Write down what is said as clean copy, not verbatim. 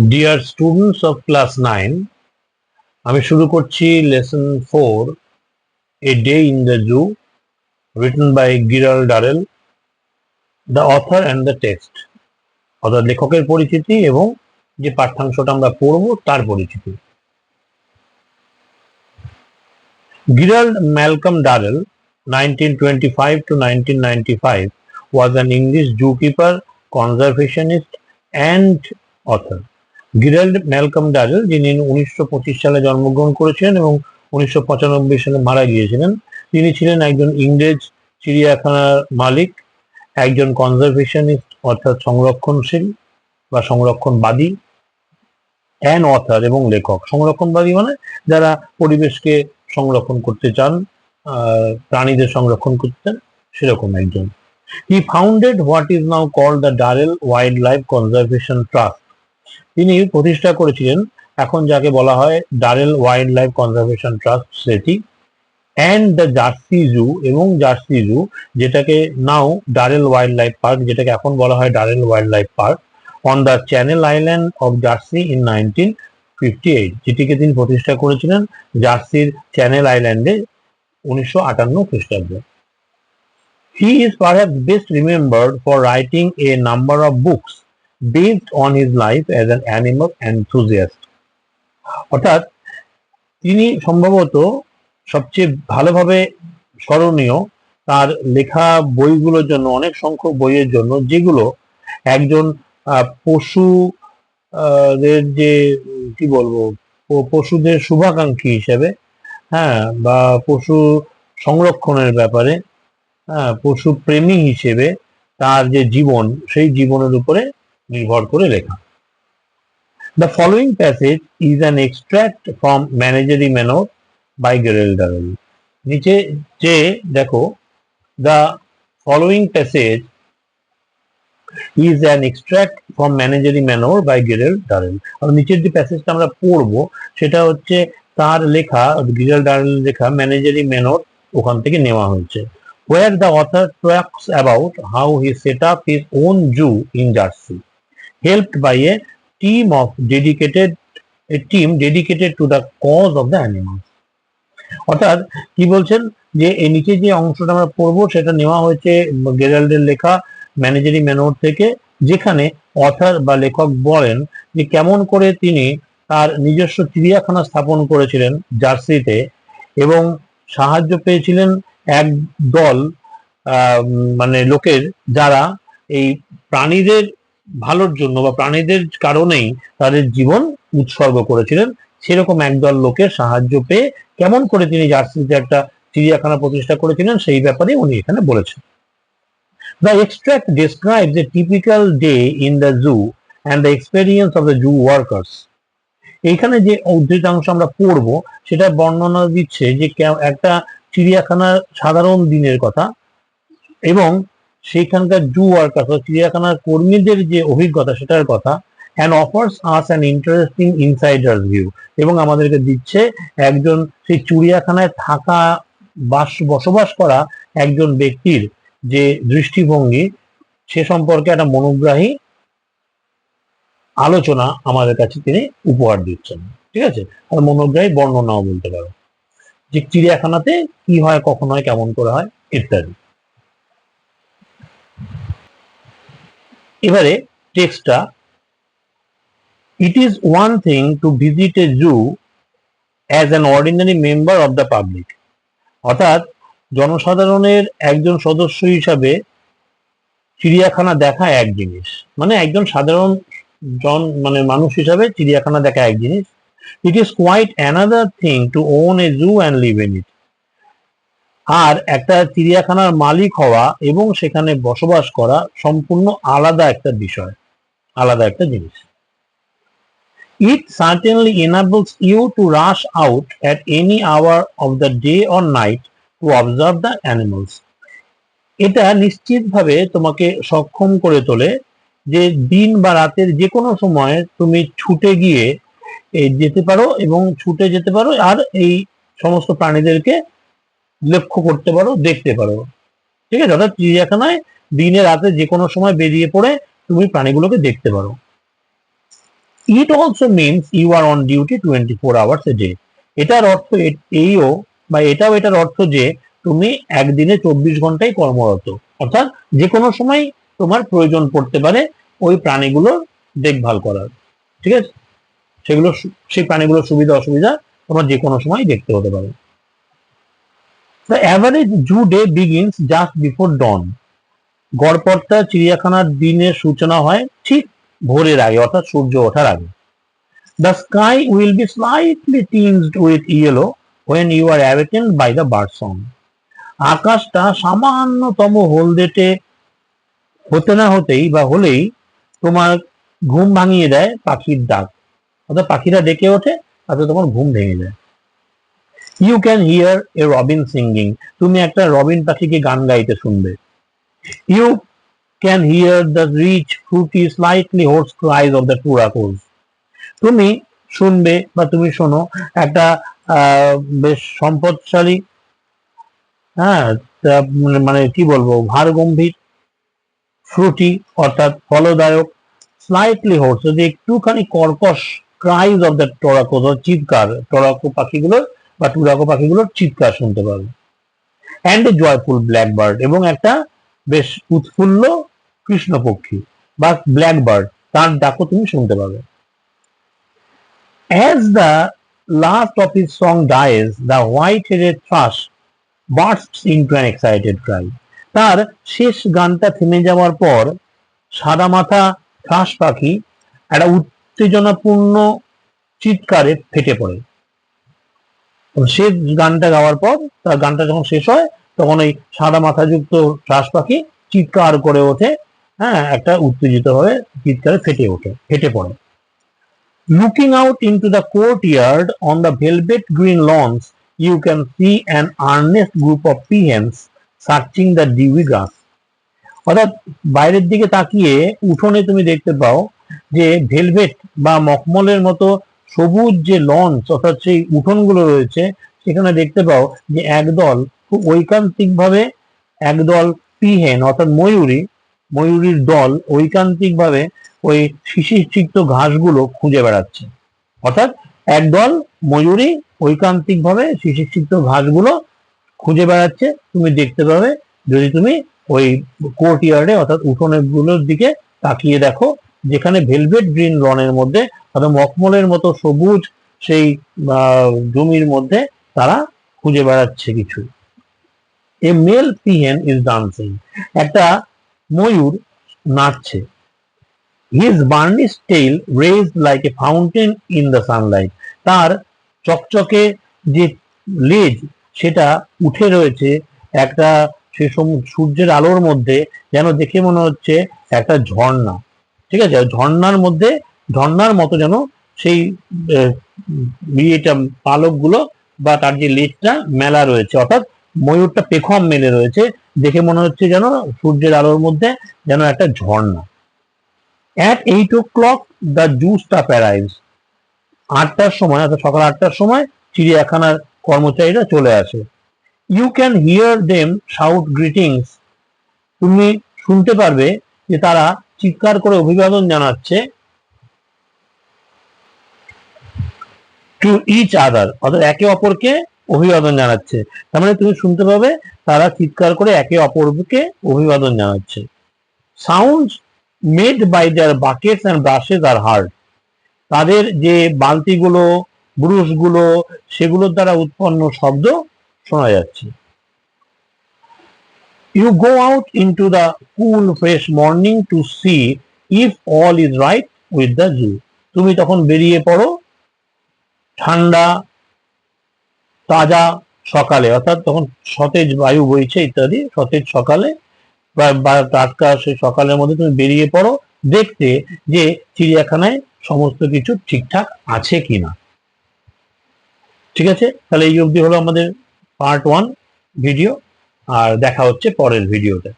Dear students of class 9, আমি শুরু করছি lesson 4, A Day in the Zoo, written by Gerald Darrell, the author and the text. অর্থাৎ লেখকের পরিচিতি এবং যে পাঠ্যাংশটা আমরা পড়ব তার পরিচিতি। Gerald Malcolm Darrell, 1925 to 1995, was an English zookeeper, conservationist and author. Gerald Malcolm Durrell, যিনি 1925 সালে জন্মগ্রহণ করেছিলেন এবং 1995 সালে মারা গিয়েছিলেন, তিনি ছিলেন একজন ইংরেজ চিড়িয়াখানার মালিক, একজন কনজারভেশনিস্ট অর্থাৎ সংরক্ষণশীল বা সংরক্ষণবাদী, অ্যান অথার এবং লেখক। সংরক্ষণবাদী মানে যারা পরিবেশকে সংরক্ষণ করতে চান, প্রাণীদের সংরক্ষণ করতে চান, সেরকম একজন। He founded what is now called the Durrell wildlife conservation trust. তিনি প্রতিষ্ঠা করেছিলেন এখন যাকে বলা হয় Durrell wildlife conservation trust সেটি, অ্যান্ড দ্য জার্সি জু এবং জার্সি জু, যেটাকে now Durrell wildlife park, যেটাকে এখন বলা হয় Durrell wildlife park, on the channel island of Jersey in 1958, যেটিকে তিনি প্রতিষ্ঠা করেছিলেন জার্সির চ্যানেল আইল্যান্ডে 1958 খ্রিস্টাব্দে। He is perhaps best remembered for writing a number of books based on his life as an animal enthusiast. অর্থাৎ তিনি সম্ভবত সবচেয়ে ভালোভাবে স্মরণীয় তার লেখা বইগুলোর জন্য, অনেক সংখ্যক বইয়ের জন্য, যেগুলো একজন পশুদের যে কি বলবো, পশুদের শুভাকাঙ্ক্ষী হিসেবে, বা পশু সংরক্ষণের ব্যাপারে, পশু প্রেমী হিসেবে তার যে জীবন, সেই জীবনের উপরে নির্ভর করে লেখা। The following passage is an extract from Menagerie Manor by Gerald Darrell. নিচে যে দেখো, the following passage is an extract from Menagerie Manor by Gerald Darrell. আর নিচের যে প্যাসেজটা আমরা পড়বো সেটা হচ্ছে তার লেখা, গিরাল্ড ডারেল লেখা Menagerie Manor, ওখান থেকে নেওয়া হয়েছে, where the author talks about how he set up his own zoo in Jersey, helped by a team dedicated to the cause of the animals. অর্থাৎ কি বলছেন যে এই নিচে যে অংশটা আমরা পড়বো সেটা নেওয়া হয়েছে গেরাল্ডের লেখা ম্যানেজারি ম্যানোর থেকে, যেখানে অথার বা লেখক বলেন যে কেমন করে তিনি তার নিজস্ব চিড়িয়াখানা স্থাপন করেছিলেন জার্সিতে এবং সাহায্য পেয়েছিলেন এক দল মানে লোকের, যারা এই প্রাণীদের ভালোর জন্য বা প্রাণীদের কারণেই তাদের জীবন উৎসর্গ করেছিলেন। সেরকম একদল লোকের সাহায্য পেয়ে কেমন করে তিনি জার্সিতে একটা চিড়িয়াখানা প্রতিষ্ঠা করেছিলেন সেই ব্যাপারে উনি এখানে বলেছেন। The extract describes a typical day in the zoo and the experience of the zoo workers. এইখানে যে উদ্ধৃতাংশ আমরা পড়বো সেটা বর্ণনা দিচ্ছে যে একটা চিড়িয়াখানার সাধারণ দিনের কথা এবং সেইখানকার জু ওয়ার্কার, চিড়িয়াখানার কর্মীদের যে অভিজ্ঞতা সেটার কথা, and offers us an interesting insider's view, এবং আমাদেরকে দিচ্ছে একজন সেই চিড়িয়াখানায় থাকা বসবাস করা একজন ব্যক্তির যে দৃষ্টিভঙ্গি সে সম্পর্কে একটা মনোগ্রাহী আলোচনা আমাদের কাছে তিনি উপহার দিচ্ছেন। ঠিক আছে, আর মনোগ্রাহী বর্ণনাও বলতে পারো যে চিড়িয়াখানাতে কি হয়, কখন হয়, কেমন করে হয় ইত্যাদি। এবারে টেক্সটটা, it is one thing to visit a zoo as an ordinary member of the public. অর্থাৎ জনসাধারণের একজন সদস্য হিসাবে চিড়িয়াখানা দেখা এক জিনিস, মানে একজন সাধারণ মানুষ হিসাবে চিড়িয়াখানা দেখা এক জিনিস। It is quite another thing to own a zoo and live in it. আর একটা চিড়িয়াখানার মালিক হওয়া এবং সেখানে বসবাস করা সম্পূর্ণ আলাদা একটা বিষয়, আলাদা একটা জিনিস। It certainly enables you to rush out at any hour of the day or night to observe the animals. এটা নিশ্চিতভাবে তোমাকে সক্ষম করে তোলে যে দিন বা রাতের যে কোনো সময় তুমি ছুটে গিয়ে যেতে পারো এবং ছুটে যেতে পারো আর এই সমস্ত প্রাণীদেরকে লক্ষ্য করতে পারো, দেখতে পারো। ঠিক আছে, অর্থাৎ চিড়িয়াখানায় দিনে রাতে যে কোনো সময় বেরিয়ে পড়ে তুমি প্রাণীগুলোকে দেখতে পারো। It also means you are on duty 24 hours a day. এটার অর্থ এইও বা এটার অর্থ যে তুমি একদিনে 24 ঘন্টাই কর্মরত, অর্থাৎ যে কোনো সময় তোমার প্রয়োজন পড়তে পারে ওই প্রাণীগুলোর দেখভাল করার। ঠিক আছে, সেই প্রাণীগুলোর সুবিধা অসুবিধা তোমার যে কোনো সময় দেখতে হতে পারে। The average zoo day begins just before dawn. গড়পড়তা চিড়িয়াখানার দিনের সূচনা হয় ঠিক ভোরের আগে, অর্থাৎ সূর্য ওঠার আগে। The sky will be slightly tinged with yellow when you are awakened by the bird song. আকাশটা সামান্যতম হলদেটে হতে না হতেই বা হলেই তোমার ঘুম ভাঙিয়ে দেয় পাখির ডাক, অর্থাৎ পাখিরা ডেকে ওঠে তাতে তোমার ঘুম ভেঙে যায়। You can hear a robin singing. তুমি একটা রবিন পাখিকে গান গাইতে শুনবে। You can hear the rich fruity slightly hoarse cries of the turacos. তুমি শুনবে বা তুমি শোনো একটা বেশ সম্পদশালী, হ্যাঁ, মানে কি বলবো, ভার গম্ভীর, ফ্রুটি অর্থাৎ ফলদায়ক, স্লাইটলি হোর্স যদি একটুখানি কর্কশ, ক্রাইজ অফ দ্য টরাকোজ চিৎকার, টরাকো পাখিগুলোর বা টুরাকো পাখিগুলোর চিৎকার শুনতে পাবে। অ্যান্ড এ জয়ফুল ব্ল্যাকবার্ড, এবং একটা বেশ উৎফুল্ল কৃষ্ণপক্ষী বা ব্ল্যাকবার্ড, তার ডাকও তুমি শুনতে পাবে। As the last of his song dies, the white-headed thrush bursts into an excited cry. তার শেষ গানটা থেমে যাওয়ার পর সাদা মাথা থ্রাশ পাখি একটা উত্তেজনাপূর্ণ চিৎকারে ফেটে পড়ে। শেষ গানটা গাওয়ার পর, তার গানটা যখন শেষ হয় তখন ওই সাদা মাথাযুক্ত থ্রাশ পাখি চিৎকার করে ওঠে, হ্যাঁ, একটা উত্তেজিত হয়ে চিৎকারে ফেটে পড়ে। Looking out into the courtyard on the velvet green lawns, you can see an earnest group of peahens searching the dewy grass. অর্থাৎ বাইরের দিকে তাকিয়ে উঠোনে তুমি দেখতে পাও যে ভেলভেট বা মখমলের মতো সবুজ যে লঞ্চ, অর্থাৎ সেই উঠোনগুলো রয়েছে, সেখানে দেখতে পাও যে একদল খুব ঐকান্তিকভাবে, একদল পিহেন অর্থাৎ ময়ূরীর দল ঐকান্তিকভাবে ওই শিশিরচিত্ত ঘাসগুলো খুঁজে বেড়াচ্ছে। অর্থাৎ একদল ময়ূরী ঐকান্তিকভাবে শিশিরচিত্ত ঘাসগুলো খুঁজে বেড়াচ্ছে তুমি দেখতে পাবে যদি তুমি ওই কোর্টইয়ার্ডে অর্থাৎ উঠোনগুলোর দিকে তাকিয়ে দেখো, যেখানে ভেলভেট গ্রিন লনের মধ্যে অর্থাৎ মখমলের মতো সবুজ সেই জমির মধ্যে তারা খুঁজে বেড়াচ্ছে কিছু। এ মেল পিহেন ইজ ডান্সিং, একটা ময়ূর নাচছে। His burnished tail raised like a fountain in the sunlight. তার চকচকে যে লেজ সেটা উঠে রয়েছে একটা সে সূর্যের আলোর মধ্যে, যেন দেখে মনে হচ্ছে একটা ঝর্ণা। ঠিক আছে, ঝর্ণার মতো যেন সেই পালকগুলো বা তার যে লেজটা মেলা রয়েছে, অর্থাৎ ময়ূরটা পেখম মেলে রয়েছে, দেখে মনে হচ্ছে যেন সূর্যের আলোর মধ্যে যেন একটা ঝর্ণা। At 8 o'clock the zoo staff arrives. 8টার সময়, অর্থাৎ সকাল 8টার সময় চিড়িয়াখানার কর্মচারীরা চলে আসে। You can hear them shout greetings. তুমি শুনতে পারবে যে তারা চিৎকার করে অভিবাদন জানাচ্ছে to each other, অর্থাৎ একে অপরকে অভিবাদন জানাচ্ছে। তার মানে তুমি শুনতে পাবে তারা চিৎকার করে একে অপরকে অভিবাদন জানাচ্ছে। Sounds made by their buckets and brushes are heard. তাদের যে বালতিগুলো, ব্রুশগুলো, সেগুলোর দ্বারা উৎপন্ন শব্দ শোনা যাচ্ছে। You go out into the cool fresh morning to see if all is right with the zoo. তুমি তখন বেরিয়ে পড়ো ঠান্ডা তাজা সকালে, অর্থাৎ তখন সতেজ বায়ু বইছে ইত্যাদি, সতেজ সকালে বা টাটকা সেই সকালের মধ্যে তুমি বেরিয়ে পড়ো দেখতে যে চিড়িয়াখানায় সমস্ত কিছু ঠিকঠাক আছে কিনা। ঠিক আছে, তাহলে এই অবধি হলো আমাদের পার্ট 1 ভিডিও, আর দেখা হচ্ছে পরের ভিডিওতে।